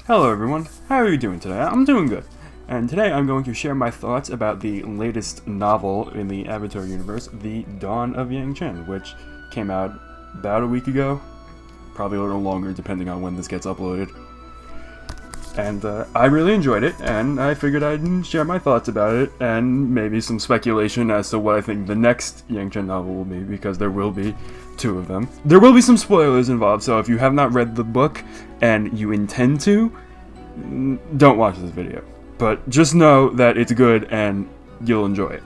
Hello everyone, how are you doing today? I'm doing good. And today I'm going to share my thoughts about the latest novel in the Avatar universe, The Dawn of Yangchen, which came out about a week ago. Probably a little longer depending on when this gets uploaded. And I really enjoyed it, and I figured I'd share my thoughts about it, and maybe some speculation as to what I think the next Yangchen novel will be, because there will be two of them. There will be some spoilers involved, so if you have not read the book and you intend to, don't watch this video. But just know that it's good and you'll enjoy it.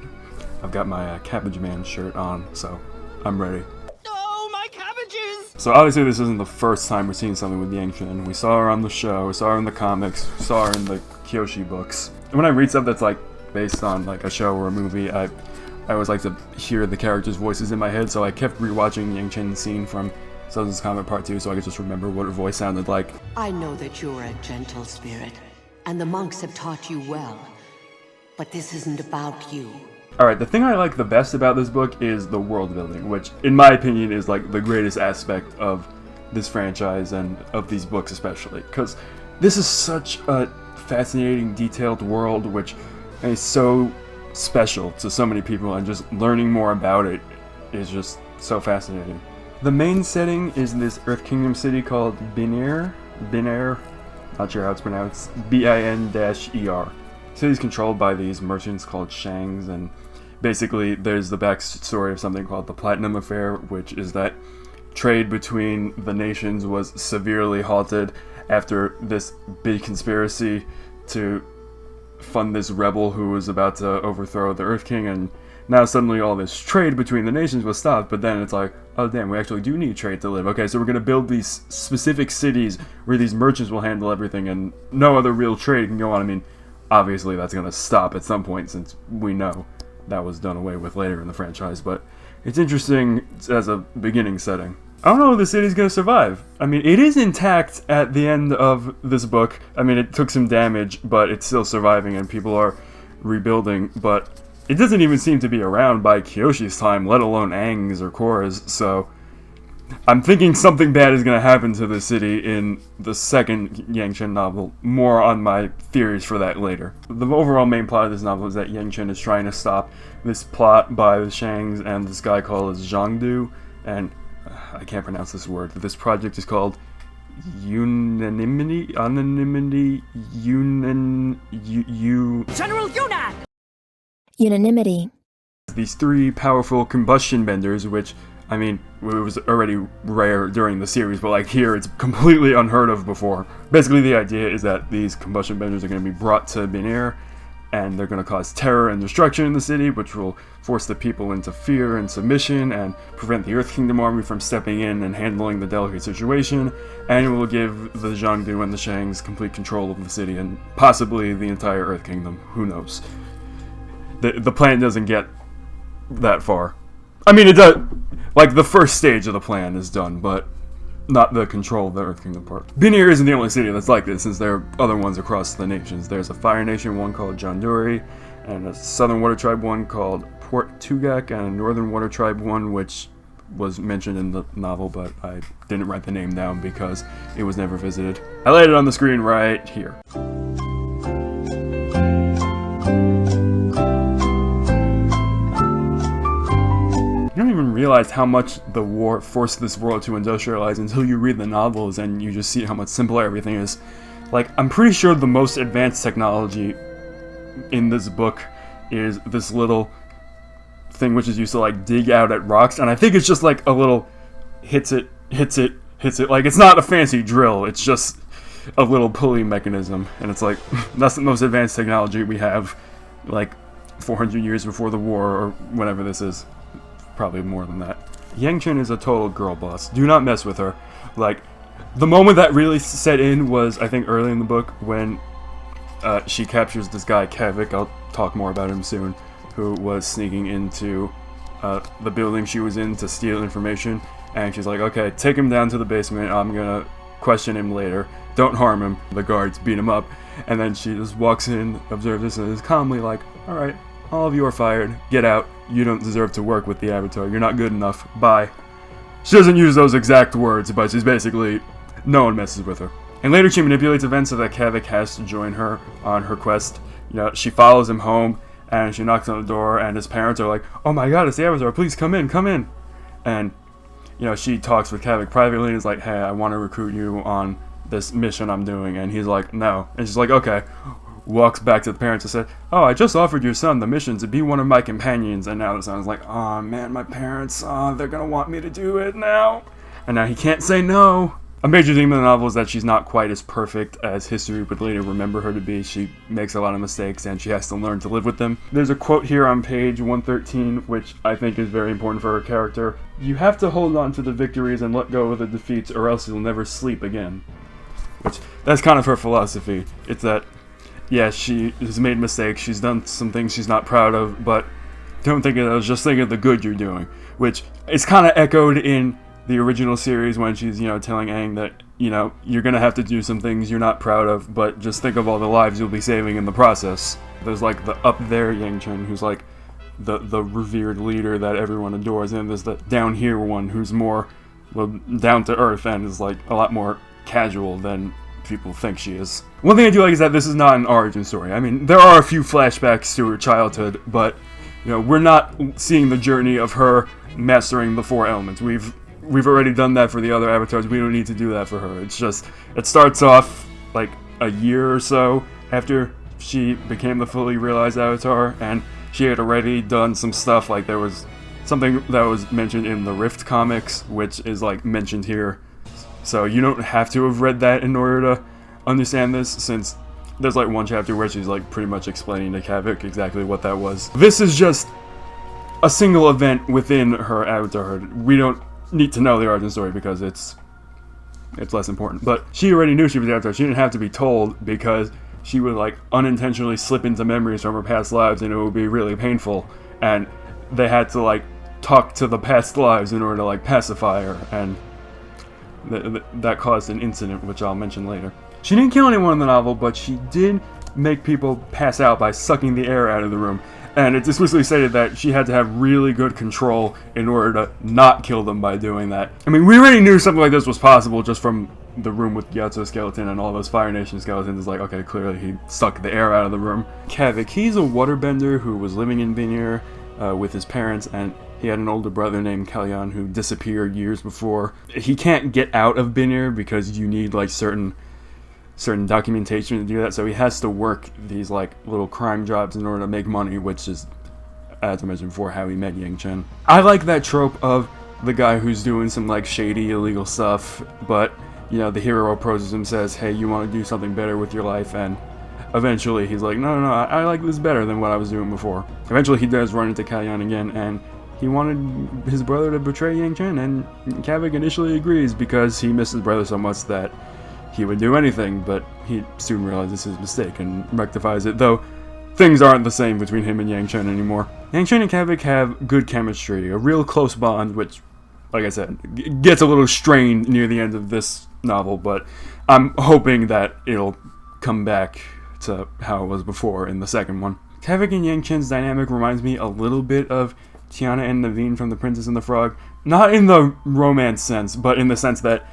I've got my Cabbage Man shirt on, so I'm ready. Oh, my cabbages! So obviously this isn't the first time we're seeing something with Yangchen. We saw her on the show, we saw her in the comics, we saw her in the Kyoshi books. And when I read stuff that's like based on like a show or a movie, I always like to hear the characters' voices in my head, so I kept rewatching Yangchen's scene from Southern's Comet Part 2 so I could just remember what her voice sounded like. I know that you're a gentle spirit, and the monks have taught you well, but this isn't about you. Alright, the thing I like the best about this book is the world building, which in my opinion is like the greatest aspect of this franchise and of these books especially, because this is such a fascinating, detailed world which is so special to so many people, and just learning more about it is just so fascinating. The main setting is this Earth Kingdom city called Binir, not sure how it's pronounced, B-I-N-E-R. The city's controlled by these merchants called Shangs, and basically there's the backstory of something called the Platinum Affair, which is that trade between the nations was severely halted after this big conspiracy to fund this rebel who was about to overthrow the Earth King, and now suddenly all this trade between the nations was stopped, but then it's like, oh damn, we actually do need trade to live. Okay, so we're going to build these specific cities where these merchants will handle everything and no other real trade can go on. I mean, obviously that's going to stop at some point since we know that was done away with later in the franchise, but it's interesting as a beginning setting. I don't know if the city's going to survive. I mean, it is intact at the end of this book. I mean, it took some damage, but it's still surviving and people are rebuilding, but it doesn't even seem to be around by Kyoshi's time, let alone Aang's or Korra's, so I'm thinking something bad is going to happen to the city in the second Yangchen novel. More on my theories for that later. The overall main plot of this novel is that Yangchen is trying to stop this plot by the Shangs and this guy called Zhangdu, and I can't pronounce this word. This project is called General Yunnan! Unanimity. These three powerful combustion benders, which, I mean, it was already rare during the series, but like here it's completely unheard of before. Basically the idea is that these combustion benders are going to be brought to Binir, and they're going to cause terror and destruction in the city, which will force the people into fear and submission and prevent the Earth Kingdom army from stepping in and handling the delicate situation, and it will give the Zhangdu and the Shangs complete control of the city and possibly the entire Earth Kingdom. Who knows? The plan doesn't get that far. I mean, it does. Like, the first stage of the plan is done, but not the control of the Earth Kingdom part. Binir isn't the only city that's like this, since there are other ones across the nations. There's a Fire Nation one called Janduri, and a Southern Water Tribe one called Port Tugak, and a Northern Water Tribe one which was mentioned in the novel, but I didn't write the name down because it was never visited. I laid it on the screen right here. You don't even realize how much the war forced this world to industrialize until you read the novels and you just see how much simpler everything is. Like, I'm pretty sure the most advanced technology in this book is this little thing which is used to like dig out at rocks, and I think it's just like a little hits it. Like, it's not a fancy drill, it's just a little pulley mechanism, and it's like, that's the most advanced technology we have, like 400 years before the war or whatever this is. Probably more than that. Yangchen is a total girl boss. Do not mess with her. Like, the moment that really set in was, I think, early in the book when she captures this guy, Kavik, I'll talk more about him soon, who was sneaking into the building she was in to steal information, and she's like, okay, take him down to the basement, I'm gonna question him later, don't harm him. The guards beat him up, and then she just walks in, observes this, and is calmly like, alright, all of you are fired, get out. You don't deserve to work with the Avatar. You're not good enough. Bye. She doesn't use those exact words, but she's basically, no one messes with her. And later she manipulates events so that Kavik has to join her on her quest. You know, she follows him home, and she knocks on the door, and his parents are like, "Oh my god, it's the Avatar, please come in, come in." And, you know, she talks with Kavik privately and is like, "Hey, I want to recruit you on this mission I'm doing." And he's like, "No." And she's like, "Okay." Walks back to the parents and said, "Oh, I just offered your son the mission to be one of my companions." And now the son's like, "Oh man, my parents, they're gonna want me to do it now." And now he can't say no. A major theme of the novel is that she's not quite as perfect as history would later remember her to be. She makes a lot of mistakes and she has to learn to live with them. There's a quote here on page 113 which I think is very important for her character. "You have to hold on to the victories and let go of the defeats, or else you'll never sleep again." Which, that's kind of her philosophy. It's that, yeah, she has made mistakes, she's done some things she's not proud of, but don't think of those, just think of the good you're doing. Which is kind of echoed in the original series when she's, you know, telling Aang that, you know, you're gonna have to do some things you're not proud of, but just think of all the lives you'll be saving in the process. There's like the up there Yangchen, who's like the revered leader that everyone adores, and there's the down here one who's more, well, down to earth and is like a lot more casual than people think she is. One thing I do like is that this is not an origin story. I mean, there are a few flashbacks to her childhood, but, you know, we're not seeing the journey of her mastering the 4 elements. We've already done that for the other avatars. We don't need to do that for her. It's just, it starts off like a year or so after she became the fully realized avatar, and she had already done some stuff. Like there was something that was mentioned in the Rift comics, which is like mentioned here. So you don't have to have read that in order to understand this, since there's like one chapter where she's like pretty much explaining to Kavik exactly what that was. This is just a single event within her avatarhood. We don't need to know the origin story because it's less important. But she already knew she was the Avatar. She didn't have to be told, because she would like unintentionally slip into memories from her past lives and it would be really painful, and they had to like talk to the past lives in order to like pacify her, and that caused an incident which I'll mention later. She didn't kill anyone in the novel, but she did make people pass out by sucking the air out of the room. And it's explicitly stated that she had to have really good control in order to not kill them by doing that. I mean, we already knew something like this was possible just from the room with Gyatso skeleton and all those Fire Nation skeletons. It's like, okay, clearly he sucked the air out of the room. Kavik, he's a waterbender who was living in Binir with his parents, and he had an older brother named Kalyan who disappeared years before. He can't get out of Binir because you need like certain documentation to do that, so he has to work these like little crime jobs in order to make money, which is, as I mentioned before, how he met Yangchen. I like that trope of the guy who's doing some like shady illegal stuff, but you know, the hero approaches him, says, "Hey, you want to do something better with your life?" And eventually he's like, no, I like this better than what I was doing before. Eventually he does run into Kalyan again, and he wanted his brother to betray Yangchen, and Kavik initially agrees because he missed his brother so much that he would do anything, but he soon realizes his mistake and rectifies it, though things aren't the same between him and Yangchen anymore. Yangchen and Kavik have good chemistry, a real close bond, which, like I said, gets a little strained near the end of this novel, but I'm hoping that it'll come back to how it was before in the second one. Kavik and Yangchen's dynamic reminds me a little bit of Tiana and Naveen from The Princess and the Frog. Not in the romance sense, but in the sense that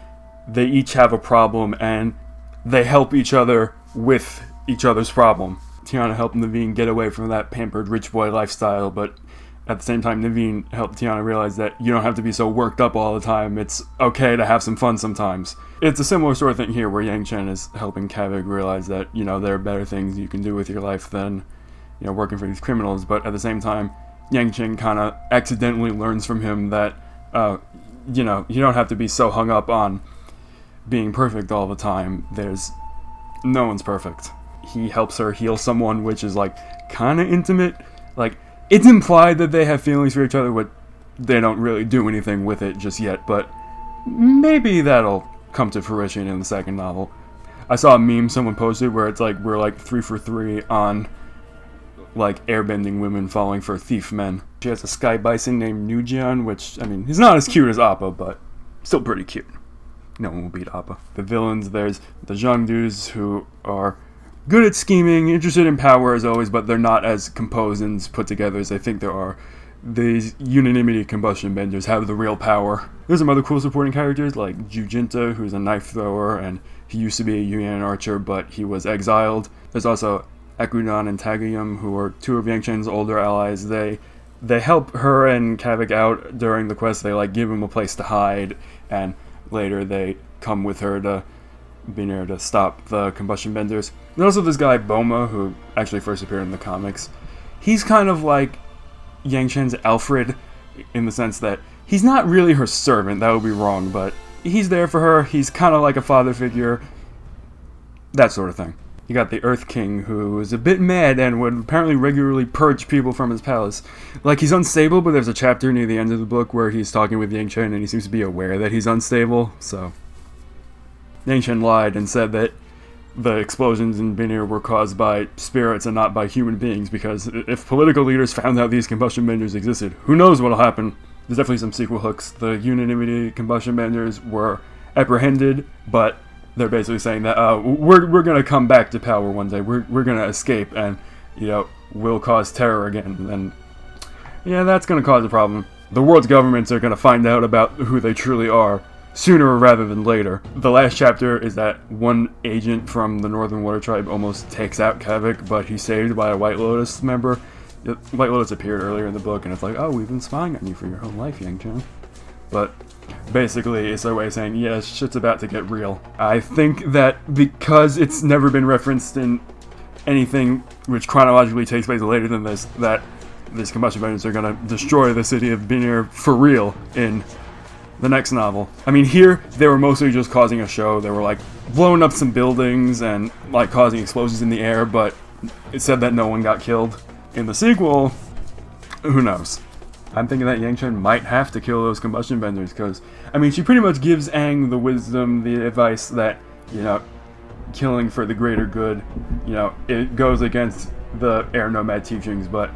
they each have a problem and they help each other with each other's problem. Tiana helped Naveen get away from that pampered rich boy lifestyle, but at the same time Naveen helped Tiana realize that you don't have to be so worked up all the time. It's okay to have some fun sometimes. It's a similar sort of thing here where Yangchen is helping Kavik realize that, you know, there are better things you can do with your life than, you know, working for these criminals, but at the same time Yangchen kind of accidentally learns from him that, you know, you don't have to be so hung up on being perfect all the time. No one's perfect. He helps her heal someone, which is like kind of intimate. Like, it's implied that they have feelings for each other, but they don't really do anything with it just yet, but maybe that'll come to fruition in the second novel. I saw a meme someone posted where it's like, we're like 3 for 3 on like airbending women falling for thief men. She has a sky bison named Nujian, which, I mean, he's not as cute as Appa, but still pretty cute. No one will beat Appa. The villains, there's the Zhangdus, who are good at scheming, interested in power as always, but they're not as composed and put together as I think there are. these unanimity combustion benders have the real power. There's some other cool supporting characters like Jujinta, who's a knife thrower, and he used to be a Yuan archer, but he was exiled. There's also Ekudan and Tagayum, who are two of Yangchen's older allies. They help her and Kavik out during the quest. They like give him a place to hide, and later they come with her to Binir to stop the combustion benders. There's also this guy Boma, who actually first appeared in the comics. He's kind of like Yangchen's Alfred, in the sense that he's not really her servant, that would be wrong, but he's there for her. He's kind of like a father figure, that sort of thing. You got the Earth King, who is a bit mad and would apparently regularly purge people from his palace. Like, he's unstable, but there's a chapter near the end of the book where he's talking with Yangchen and he seems to be aware that he's unstable, so Yangchen lied and said that the explosions in Binir were caused by spirits and not by human beings, because if political leaders found out these combustion benders existed, who knows what'll happen. There's definitely some sequel hooks. The unanimity combustion benders were apprehended, but they're basically saying that we're gonna come back to power one day. We're gonna escape, and we'll cause terror again. And yeah, that's gonna cause a problem. The world's governments are gonna find out about who they truly are sooner rather than later. The last chapter is that one agent from the Northern Water Tribe almost takes out Kavik, but he's saved by a White Lotus member. White Lotus appeared earlier in the book, and it's like, oh, we've been spying on you for your whole life, Yangchen. But basically, it's their way of saying, yeah, shit's about to get real. I think that because it's never been referenced in anything which chronologically takes place later than this, that these combustion benders are gonna destroy the city of Binir for real in the next novel. I mean, here, they were mostly just causing a show. They were, like, blowing up some buildings and, like, causing explosions in the air, but it said that no one got killed. In the sequel, who knows? I'm thinking that Yangchen might have to kill those combustion benders, because, I mean, she pretty much gives Aang the wisdom, the advice that, killing for the greater good, it goes against the air nomad teachings, but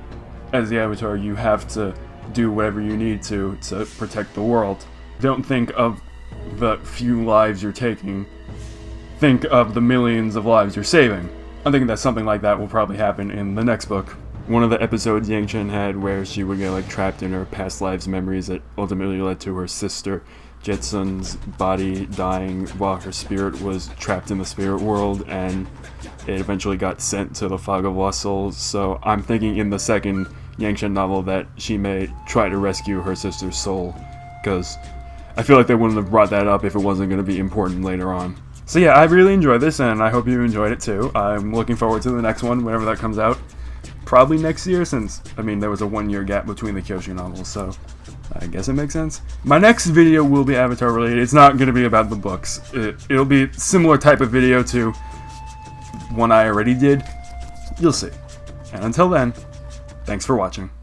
as the Avatar, you have to do whatever you need to protect the world. Don't think of the few lives you're taking. Think of the millions of lives you're saving. I'm thinking that something like that will probably happen in the next book. One of the episodes Yangchen had where she would get like trapped in her past lives memories that ultimately led to her sister Jetsun's body dying while her spirit was trapped in the spirit world, and it eventually got sent to the Fog of Lost Souls. So I'm thinking in the second Yangchen novel that she may try to rescue her sister's soul, because I feel like they wouldn't have brought that up if it wasn't going to be important later on. So yeah, I really enjoyed this, and I hope you enjoyed it too. I'm looking forward to the next one, whenever that comes out. Probably next year, since, I mean, there was a 1 year gap between the Kyoshi novels, so I guess it makes sense. My next video will be Avatar related. It's not going to be about the books. It'll be a similar type of video to one I already did. You'll see. And until then, thanks for watching.